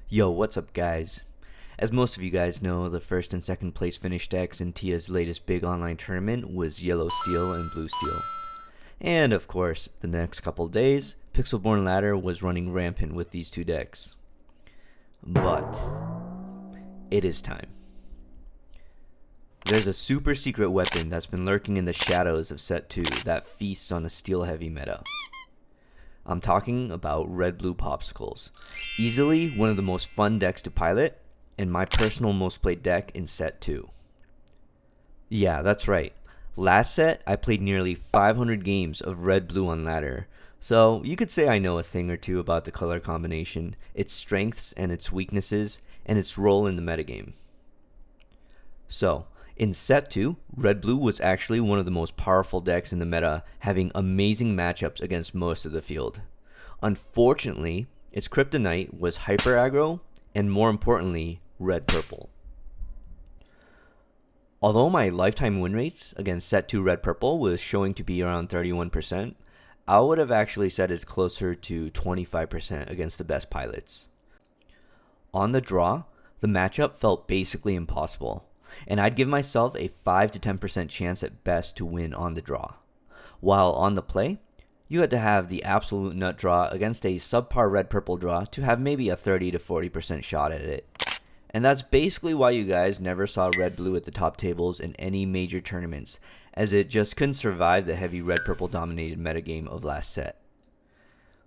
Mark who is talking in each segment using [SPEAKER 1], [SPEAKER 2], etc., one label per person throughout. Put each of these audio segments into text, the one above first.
[SPEAKER 1] Yo, what's up, guys? As most of you guys know, the first and second place finish decks in Tia's latest big online tournament was Yellow Steel and Blue Steel. And of course, the next couple days, Pixelborn Ladder was running rampant with these two decks. But it is time. There's a super secret weapon that's been lurking in the shadows of Set 2 that feasts on a steel heavy meta. I'm talking about Red Blue Pawpsicles. Easily one of the most fun decks to pilot, and my personal most played deck in Set 2. Yeah, that's right. Last set, I played nearly 500 games of Red Blue on ladder, so you could say I know a thing or two about the color combination, its strengths and its weaknesses, and its role in the metagame. So, in Set 2, Red Blue was actually one of the most powerful decks in the meta, having amazing matchups against most of the field. Unfortunately, its kryptonite was hyper aggro, and more importantly, red-purple. Although my lifetime win rates against Set 2 red-purple was showing to be around 31%, I would have actually said it's closer to 25% against the best pilots. On the draw, the matchup felt basically impossible, and I'd give myself a 5 to 10% chance at best to win on the draw. While on the play, you had to have the absolute nut draw against a subpar red-purple draw to have maybe a 30 to 40% shot at it. And that's basically why you guys never saw red-blue at the top tables in any major tournaments, as it just couldn't survive the heavy red-purple dominated metagame of last set.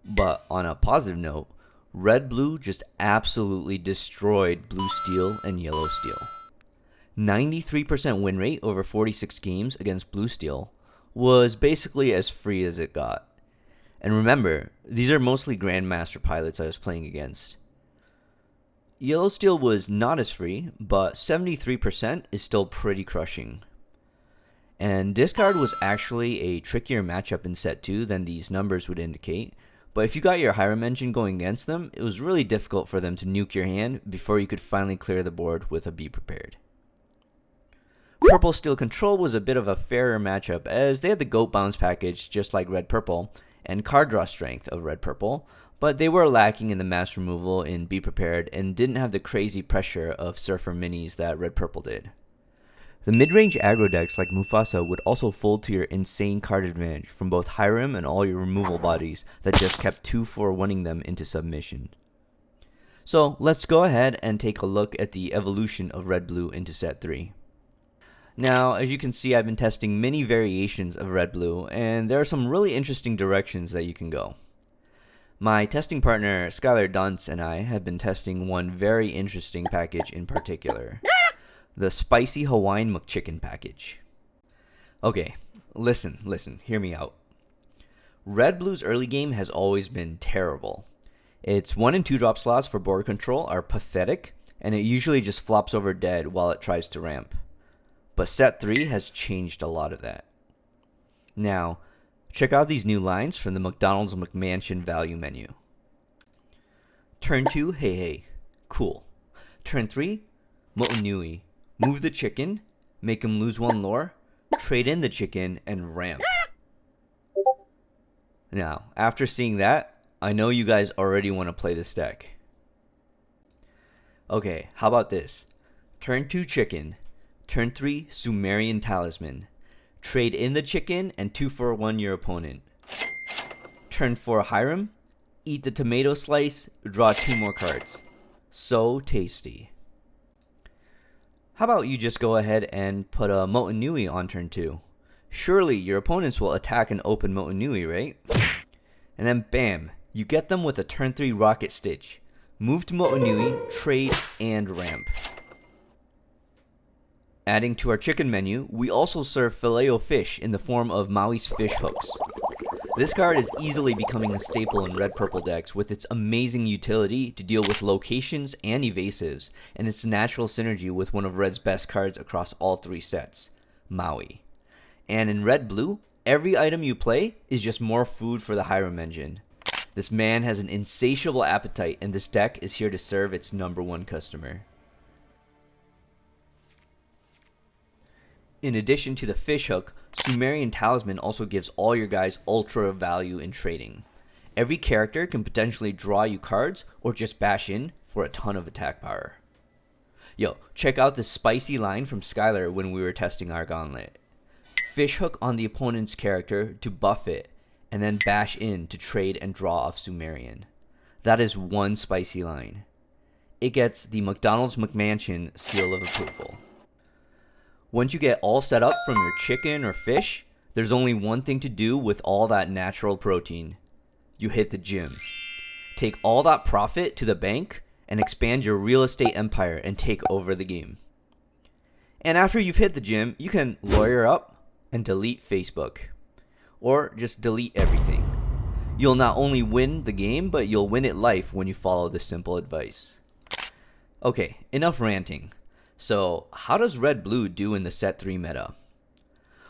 [SPEAKER 1] But on a positive note, red-blue just absolutely destroyed blue steel and yellow steel. 93% win rate over 46 games against blue steel was basically as free as it got. And remember, these are mostly Grandmaster pilots I was playing against. Yellow Steel was not as free, but 73% is still pretty crushing. And Discard was actually a trickier matchup in Set 2 than these numbers would indicate, but if you got your Hiram engine going against them, it was really difficult for them to nuke your hand before you could finally clear the board with a Be Prepared. Purple Steel Control was a bit of a fairer matchup, as they had the Goat Bounce package just like Red Purple, and card draw strength of Red Purple, but they were lacking in the mass removal in Be Prepared and didn't have the crazy pressure of Surfer Minis that Red Purple did. The mid-range aggro decks like Mufasa would also fold to your insane card advantage from both Hiram and all your removal bodies that just kept 2-for-1ing them into submission. So let's go ahead and take a look at the evolution of Red Blue into Set 3. Now, as you can see, I've been testing many variations of Red Blue, and there are some really interesting directions that you can go. My testing partner, Skylar Dunce, and I have been testing one very interesting package in particular. The Spicy Hawaiian McChicken package. Okay, listen, hear me out. Red Blue's early game has always been terrible. Its 1 and 2 drop slots for board control are pathetic, and it usually just flops over dead while it tries to ramp. But Set 3 has changed a lot of that. Now, check out these new lines from the McDonald's McMansion value menu. Turn 2, Heihei. Cool. Turn 3, Motunui. Move the chicken, make him lose 1 lore, trade in the chicken, and ramp. Now, after seeing that, I know you guys already want to play this deck. Okay, how about this? Turn 2, chicken. Turn 3, Sumerian Talisman. Trade in the chicken and 2-for-1 your opponent. Turn 4, Hiram. Eat the tomato slice, draw 2 more cards. So tasty. How about you just go ahead and put a Motunui on turn 2? Surely your opponents will attack an open Motunui, right? And then bam, you get them with a turn 3 Rocket Stitch. Move to Motunui, trade, and ramp. Adding to our chicken menu, we also serve Filet-O-Fish in the form of Maui's fish hooks. This card is easily becoming a staple in red-purple decks with its amazing utility to deal with locations and evasives, and its natural synergy with one of red's best cards across all 3 sets, Maui. And in red-blue, every item you play is just more food for the Hiram engine. This man has an insatiable appetite, and this deck is here to serve its #1 customer. In addition to the fish hook, Sumerian Talisman also gives all your guys ultra value in trading. every character can potentially draw you cards or just bash in for a ton of attack power. Yo, check out this spicy line from Skylar when we were testing our gauntlet. Fishhook on the opponent's character to buff it, and then bash in to trade and draw off Sumerian. That is one spicy line. It gets the McDonald's McMansion seal of approval. Once you get all set up from your chicken or fish, there's only one thing to do with all that natural protein. You hit the gym. Take all that profit to the bank and expand your real estate empire and take over the game. And after you've hit the gym, you can lawyer up and delete Facebook. Or just delete everything. You'll not only win the game, but you'll win it life when you follow this simple advice. Okay, enough ranting. So, how does Red Blue do in the set 3 meta?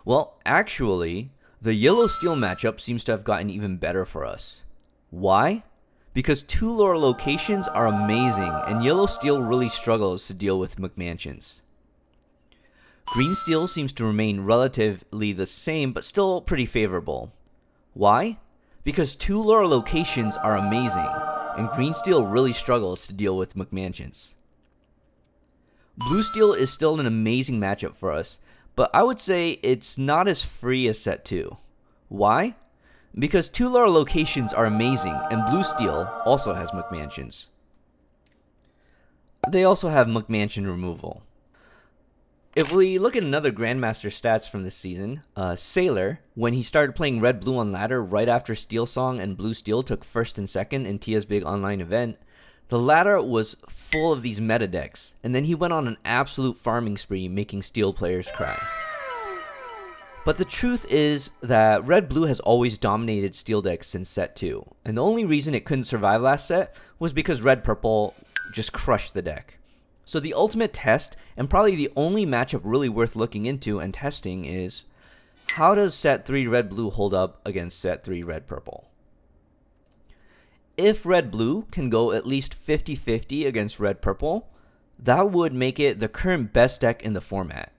[SPEAKER 1] Well, actually, the Yellow-Steel matchup seems to have gotten even better for us. Why? Because 2 lore locations are amazing, and Yellow-Steel really struggles to deal with McMansions. Green-Steel seems to remain relatively the same, but still pretty favorable. Why? Because 2 lore locations are amazing, and Green-Steel really struggles to deal with McMansions. Blue-Steel is still an amazing matchup for us, but I would say it's not as free as set 2. Why? Because 2 lore locations are amazing, and Blue-Steel also has McMansions. They also have McMansion removal. If we look at another Grandmaster stats from this season, Sailor, when he started playing Red Blue on ladder right after Steel Song and Blue Steel took 1st and 2nd in Tia's big online event, the ladder was full of these meta decks, and then he went on an absolute farming spree making Steel players cry. But the truth is that Red Blue has always dominated Steel decks since set 2, and the only reason it couldn't survive last set was because Red Purple just crushed the deck. So the ultimate test, and probably the only matchup really worth looking into and testing, is how does set 3 Red Blue hold up against set 3 Red Purple? If Red Blue can go at least 50-50 against Red Purple, that would make it the current best deck in the format.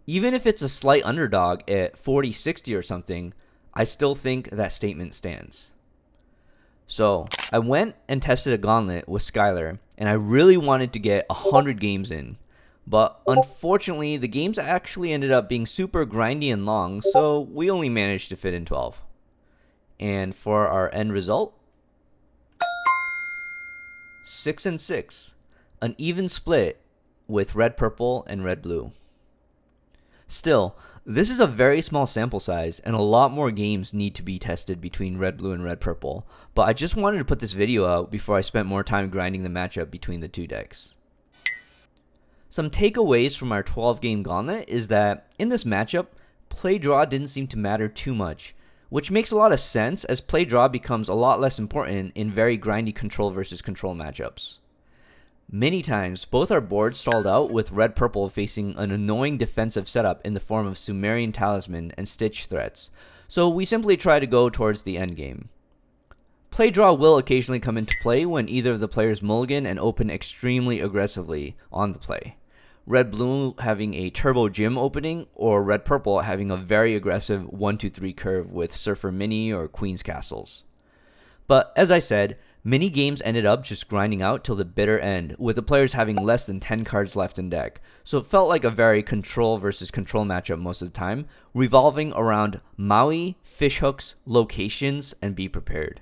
[SPEAKER 1] Even if it's a slight underdog at 40-60 or something, I still think that statement stands. So, I went and tested a gauntlet with Skylar, and I really wanted to get 100 games in. But unfortunately, the games actually ended up being super grindy and long, so we only managed to fit in 12. And for our end result, 6-6, an even split with Red Purple and Red Blue. Still, this is a very small sample size, and a lot more games need to be tested between Red Blue and Red Purple, but I just wanted to put this video out before I spent more time grinding the matchup between the two decks. Some takeaways from our 12-game gauntlet is that, in this matchup, play draw didn't seem to matter too much, which makes a lot of sense as play draw becomes a lot less important in very grindy control versus control matchups. Many times, both our boards stalled out with Red Purple facing an annoying defensive setup in the form of Sumerian Talisman and Stitch threats, so we simply try to go towards the endgame. Play draw will occasionally come into play when either of the players mulligan and open extremely aggressively on the play. Red Blue having a Turbo Gym opening, or Red Purple having a very aggressive 1-2-3 curve with Surfer Mini or Queen's Castles. But as I said, many games ended up just grinding out till the bitter end, with the players having less than 10 cards left in deck, so it felt like a very control versus control matchup most of the time, revolving around Maui, fishhooks, locations, and be prepared.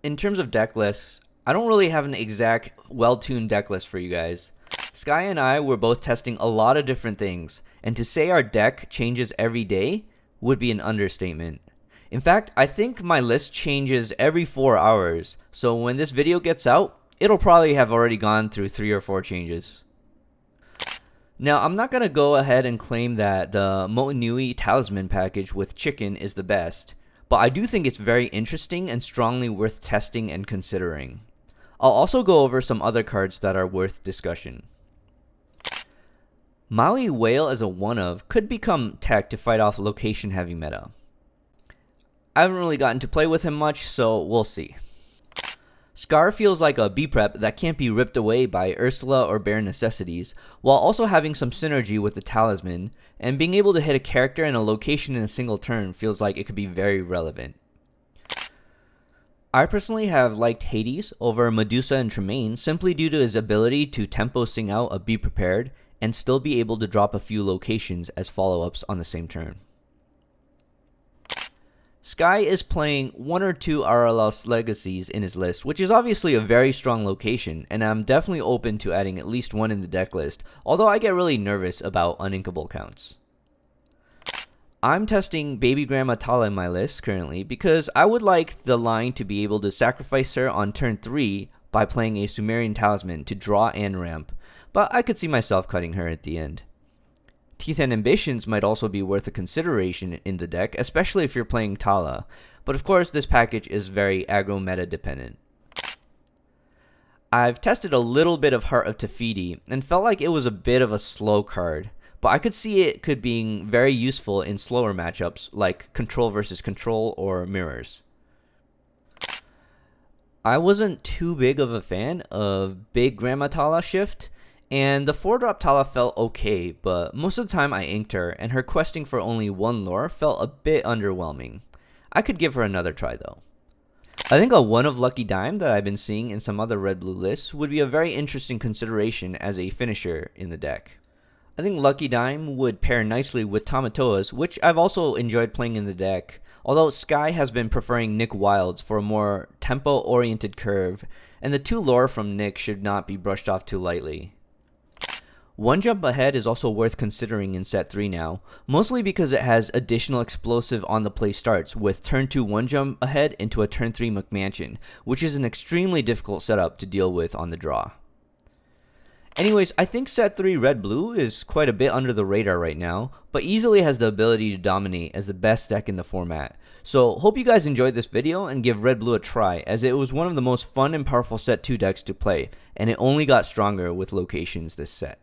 [SPEAKER 1] In terms of deck lists, I don't really have an exact, well-tuned deck list for you guys. Sky and I were both testing a lot of different things, and to say our deck changes every day would be an understatement. In fact, I think my list changes every 4 hours, so when this video gets out, it'll probably have already gone through 3 or 4 changes. Now, I'm not going to go ahead and claim that the Motunui Talisman package with Chicken is the best, but I do think it's very interesting and strongly worth testing and considering. I'll also go over some other cards that are worth discussion. Maui Whale as a one-of could become tech to fight off location-heavy meta. I haven't really gotten to play with him much, so we'll see. Scar feels like a B-prep that can't be ripped away by Ursula or Bare Necessities, while also having some synergy with the Talisman, and being able to hit a character and a location in a single turn feels like it could be very relevant. I personally have liked Hades over Medusa and Tremaine simply due to his ability to tempo sing out a Be Prepared and still be able to drop a few locations as follow-ups on the same turn. Sky is playing 1 or 2 RLS Legacies in his list, which is obviously a very strong location, and I'm definitely open to adding at least one in the deck list, although I get really nervous about uninkable counts. I'm testing Baby Grandma Tala in my list currently because I would like the line to be able to sacrifice her on turn 3 by playing a Sumerian Talisman to draw and ramp, but I could see myself cutting her at the end. Teeth and Ambitions might also be worth a consideration in the deck, especially if you're playing Tala, but of course this package is very aggro meta dependent. I've tested a little bit of Heart of Tefiti and felt like it was a bit of a slow card, but I could see it could being very useful in slower matchups like Control versus Control or Mirrors. I wasn't too big of a fan of Big Grandma Tala Shift, and the 4-drop Tala felt okay, but most of the time I inked her, and her questing for only 1 lore felt a bit underwhelming. I could give her another try though. I think a 1 of Lucky Dime that I've been seeing in some other red-blue lists would be a very interesting consideration as a finisher in the deck. I think Lucky Dime would pair nicely with Tamatoas, which I've also enjoyed playing in the deck, although Sky has been preferring Nick Wilds for a more tempo-oriented curve, and the 2 lore from Nick should not be brushed off too lightly. 1 Jump Ahead is also worth considering in set 3 now, mostly because it has additional explosive on the play starts with turn 2 1 Jump Ahead into a turn 3 McMansion, which is an extremely difficult setup to deal with on the draw. Anyways, I think set 3 Red Blue is quite a bit under the radar right now, but easily has the ability to dominate as the best deck in the format. So hope you guys enjoyed this video and give Red Blue a try, as it was one of the most fun and powerful set 2 decks to play, and it only got stronger with locations this set.